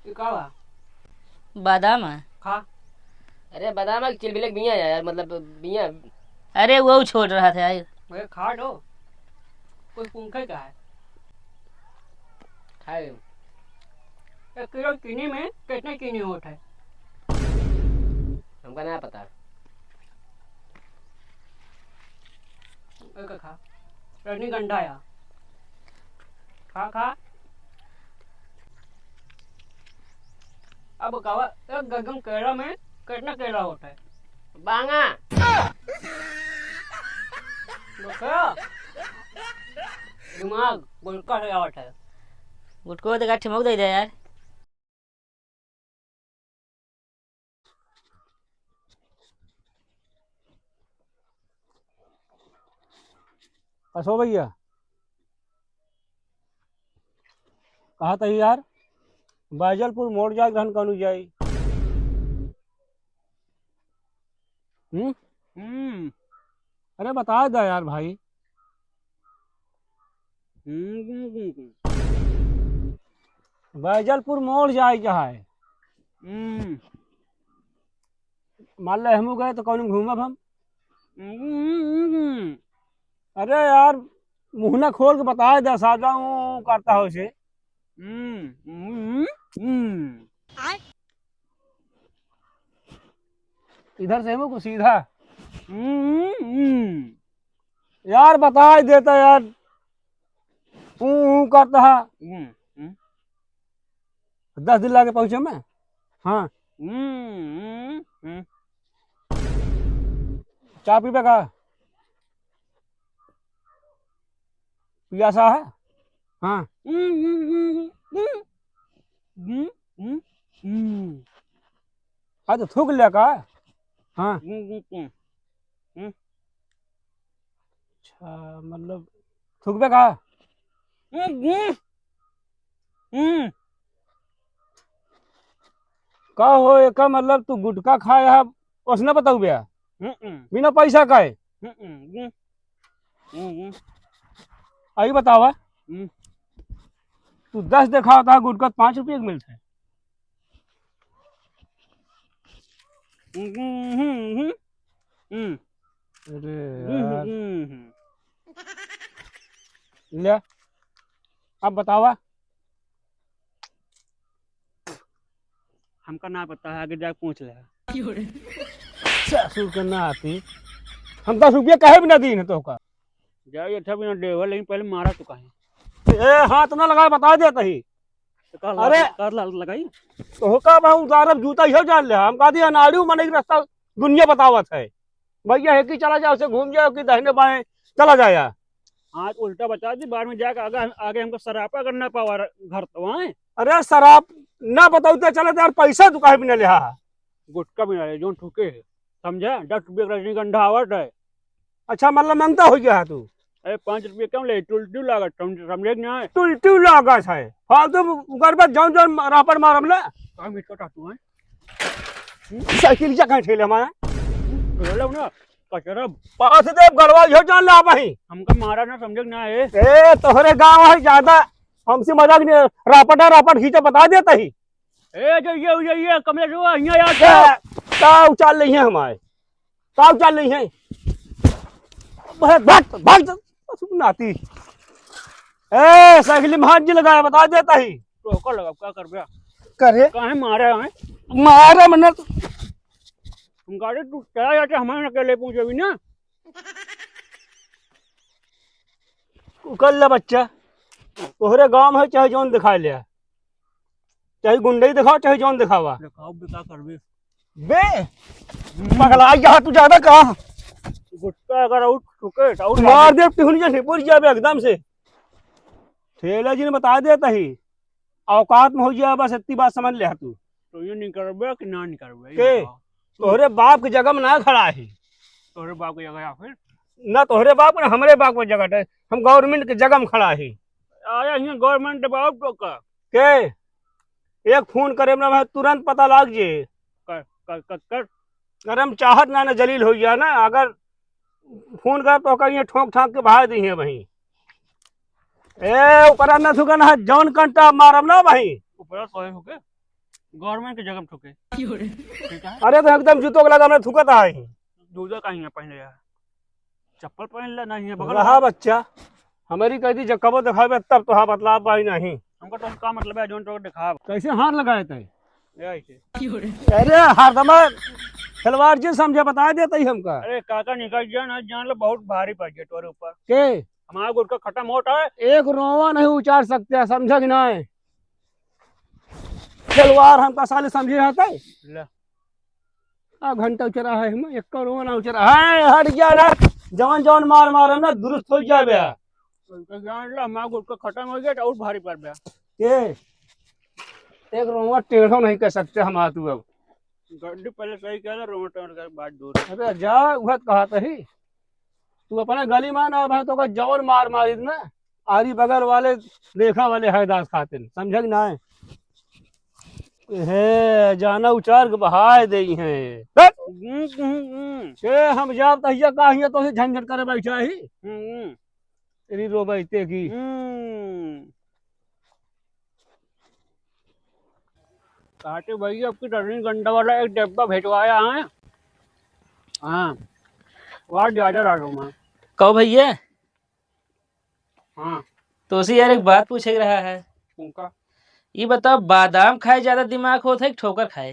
कावा बादाम है। खा। अरे बादाम की चिलबिलक बिया है यार, मतलब बिया। अरे वो छोड़ रहा था यार। मैं खा दो। कोई पंखे का है। खाए 1 किलो चीनी में कितने चीनी होता है? हमका ना पता। एक खा। रजनीगंधा या खा खा। अब कावा 1 दर्जन केला में कितना केला होता है? बांगा देखो दिमाग गुलका से आवता है। गुटको तो गाठी मग दे दे यार। कसो भैया कहा था यार बैजलपुर मोड़ जाए ग्रहण कनु जाई। अरे बता दे यार भाई। बैजलपुर मोड़ जाए जहाँ मान लो हमू गए तो कौन घूमब हम। अरे यार मुहना खोल के बता दे सादा हूँ करता हो उसे। इधर से हमू को सीधा यार बता ही देता यार। करता है 10 दिन लाके पहुंचे मैं। हाँ चाय पीबे का पियासा है। हाँ हाँ तो थूक लिया का। हाँ अच्छा मतलब थूकबे का। का हो एक मतलब तू गुटखा खाया है उसने बताऊ भैया बिना पैसा का है। आई बतावा तू 10 देखा होता है गुटखा 5 रुपये का मिलता है। अरे यार ले अब बतावा। हमका ना पता है, आगे जाके पूछ ले। ससुर करना आती हम 10 रुपये कहे भी ना दी तो का। जाओ अच्छा बिना डेवा, लेकिन पहले मारा तो कहीं ए हाथ ना लगाए बता देता ही। अरे कर लगाई तो का बहु उदारब जूता ही जान ले हम कहा दिया नाड़ू मने की रास्ता दुनिया बतावत है। भैया है कि चला जाओ उसे घूम जाओ कि दाहिने बाएं चला जाया। आज उल्टा बता दी, बाद में जाकर आगे आगे हमको सरापा करना पावा घर तो वहाँ अरे शराब ना बताऊ तो चले यार पैसा तू काहे बिना लिहा। गुटका भी ना जो ठुके है, समझा? 10 रुपये का रजनीगंधा आवट है। अच्छा मतलब मांगता हो गया तू। अरे 5 रुपये कम ले, टुलटू लागत समझे कि नहीं? टू लागत है फालतू गड़बड़ जाऊं जाऊं रापड़ मारम ले। काम इसका टाटू है साइकिल जा कहां ठेले हमारा तो ना कचरा पास देव गड़वा यो जान ला भाई। हमका मारा ना, समझे कि नहीं? ए तोहरे गांव है ज्यादा हमसे मजाक नहीं। रापड़ खींचे बता देता ही। ए जो ये कमरे जो यहाँ याद ताव चल रही है हमारे ताव चल रही है भाग भाग नाती। ए साइकिल में हाथ जी लगाया बता देता ही। टोका लगा क्या कर गया करे कहे मारे हमें मारा मन हम गाड़ी तू चला जाते हमारे अकेले पूछे भी ना। कर ले बच्चा तोहरे गांव है चाहे जौन दिखा लिया चाहे गुंडई दिखाओ चाहे जौन दिखावा दिखाओ बेटा कर भी बे पगला यहाँ तू ज्यादा कहा गुटका अगर आउट ठुके तो आउट मार दे टिहुनी जैसे पूरी जाए एकदम से। ठेला जी ने बता देता ही औकात में हो जाए बस इतनी बात समझ ले तू। तो ये नहीं करबे कि ना नहीं करबे के तोहरे बाप की जगह में ना खड़ा है। तोरे बाप की जगह या फिर ना तोहरे बाप ना हमारे बाप की जगह है। हम गवर्नमेंट की जगह में खड़ा है। आया यहाँ गवर्नमेंट दबाव टोका के एक फोन करे ना भाई तुरंत पता लग जे। कर कर कर कर अगर हम चाहत ना जलील हो गया ना अगर फोन कर तो कहीं ठोक ठाक के भाग दी है वही। ए ऊपर ना थुकन है जौन कंटा मारम ना भाई ऊपर सोए होके गवर्नमेंट की जगह में ठुके ठीक है अरे तो एकदम जूतों के लगा मैं थूकता है जूता कहीं है पहले यार चप्पल पहन ले नहीं है बगल रहा बच्चा हमारी कहती जब कबो दिखावे तब तो हाँ बतलाव पाई नहीं हमका तो का मतलब है जोन तो दिखा कैसे हाथ लगाए थे ऐसे अरे हाथ हमारे खिलवाड़ जी समझे बता देते ही हमका अरे काका निकल जान लो बहुत भारी पड़ गया तुम्हारे ऊपर के हमारा गुटका खत्म होता है एक रोवा नहीं उचार सकते समझ कि नहीं खिलवाड़ हमका साले समझे रहते ले घंटा उचरा है हम एक रोवा ना उचरा है हट गया ना जवान जवान मार मार ना दुरुस्त हो जाए बे तो जान लो हमारा गुटका खत्म हो गया तो और भारी पड़ गया के एक रोवा टेढ़ो नहीं कह सकते हम तू अब गड्डी पहले सही कह रोड का बात दूर अरे जा वह कहा ही तू अपने गली में ना भाई तो का जवन मार मारी ना आरी बगल वाले देखा वाले हैदास खाते समझ ना है जाना उचार के बहाय दे हैं के हम जाब तहिया काहिया तो से झंझट करे बैठा ही तेरी रो बैठते की काटे भैया आपकी रजनीगंधा वाला एक डब्बा भेजवाया है हाँ वहाँ ज्यादा डालो मैं कहो भैया हाँ तो उसी यार एक बात पूछे रहा है उनका ये बताओ बादाम खाए ज्यादा दिमाग होता है कि ठोकर खाए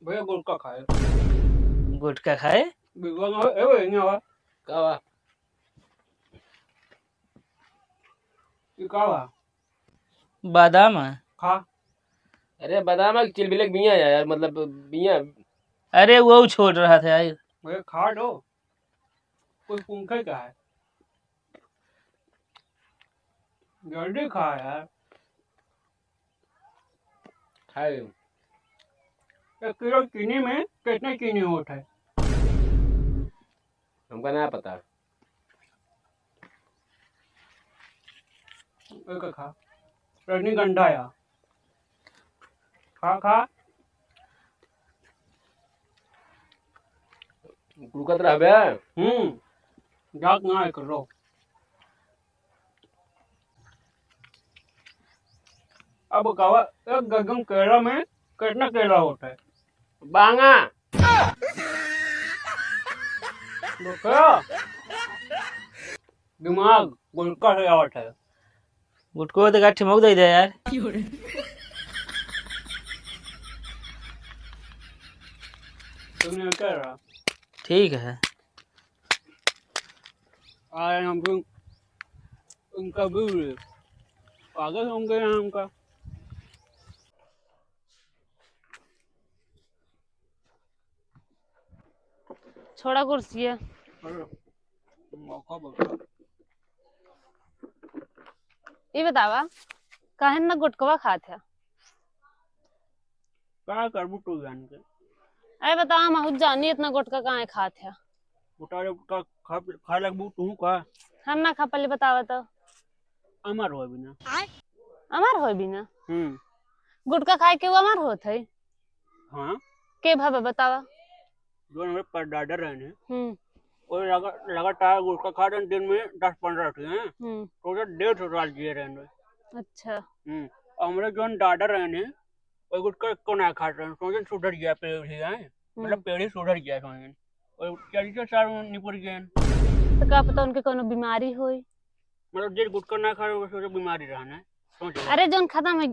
भैया गुटका खाए गुटखा खाए बिगवा में ए वो नहीं हुआ का हुआ? ये का हुआ बादाम खा अरे बादाम की चिलबिले बिया यार मतलब बिया। अरे वो छोड़ रहा था यार भैया खा दो कोई पंखे का है जल्दी खा यार खाए एक किलो चीनी में कितने चीनी होता है हमका ना पता। एक खा रजनीगंधा या खा खा कुड़कत रहबे जाग ना करो अब कहा एक गगन केला में कितना केला होता है बांगा। देखो दिमाग गुलका से आवट है गुटको तो गाठी मग दे दे यार तुमने क्या रहा ठीक है आए हम फिर उनका भी आगे होंगे हमका छोड़ा कुर्सी है मौका बता ये बतावा काहे ना गुटकवा खात है क्या करबू तू जान के अरे बतावा महू जानी इतना गुटका काहे खात है बुटा का खा लगबू तू का हम ना खा पहले बतावा तो अमर हो बिना अमर हो भी ना गुटका खाए के वो अमर होत है हाँ के भावे बतावा जो हमारे परदादा रहने हम्म वो लगातार गुटखा खा रहे दिन में 10-15 थे हैं तो 150 साल जिए रहने अच्छा हमारे जो दादा रहने वो गुटखा को ना खा रहे सोचे सुधर गया पेड़ ही है मतलब पेड़ ही सुधर गया सोचे और 40 साल में निपट गए तो का पता उनके कोनो बीमारी होई मतलब जे गुटखा ना खा रहे वो सोचे बीमारी रहना है सोचे अरे जोन खत्म है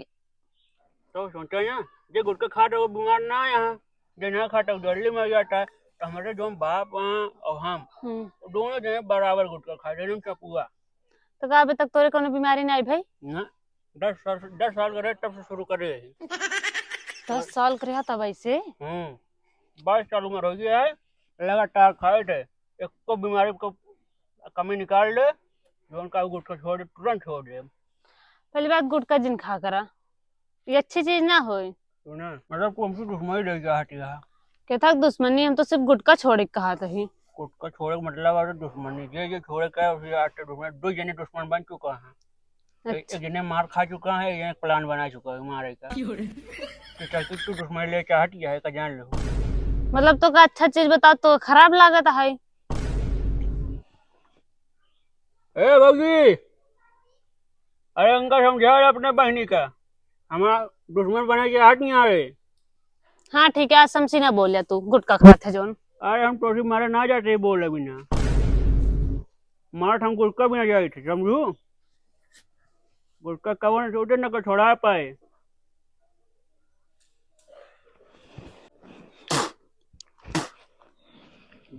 तो सोचे ना जे गुटखा खा रहे वो बीमार ना है यहाँ जो ना खाता जल्दी में जाता है तो हमारे जो बाप और हम दोनों जो है बराबर गुटखा खा रहे चपुआ तो का अभी तक तोरे कोनो बीमारी नहीं भाई ना 10 साल करे तब से शुरू करे 10 साल करे तब ऐसे 22 साल उम्र हो गया है लगातार खाए थे एक को बीमारी को कमी निकाल दे जो उनका गुटखा छोड़ दे तुरंत छोड़ दे पहली बात गुटखा जिन खा करा ये अच्छी चीज ना होई तो ना मतलब को हमसे दुश्मनी रह गया हटिया के था दुश्मनी हम तो सिर्फ गुटखा छोड़े के कहा ही गुटखा छोड़े का मतलब है दुश्मनी जे छोड़े का उसे आटे दुश्मन दो जने दुश्मन बन चुका है एक जने मार खा चुका है एक प्लान बना चुका है मारे का तो तू दुश्मनी ले के हट गया है का जान लो मतलब तो का अच्छा चीज बता तो खराब लागत है ए बाबूजी अरे उनका समझा अपने बहनी का हमारा दुश्मन बना के हट नहीं आ रहे हाँ ठीक है, आज समझी ना बोलिया तू गुटखा खाते जोन। अरे हम टोटी मारे ना जाते बोले बिना, मार हम गुटका भी ना जाए थे, समझू। गुटका कवन सोचे न को छोड़ा पाए।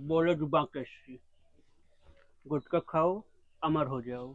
बोले जुबा कैसी, गुटका खाओ अमर हो जाओ।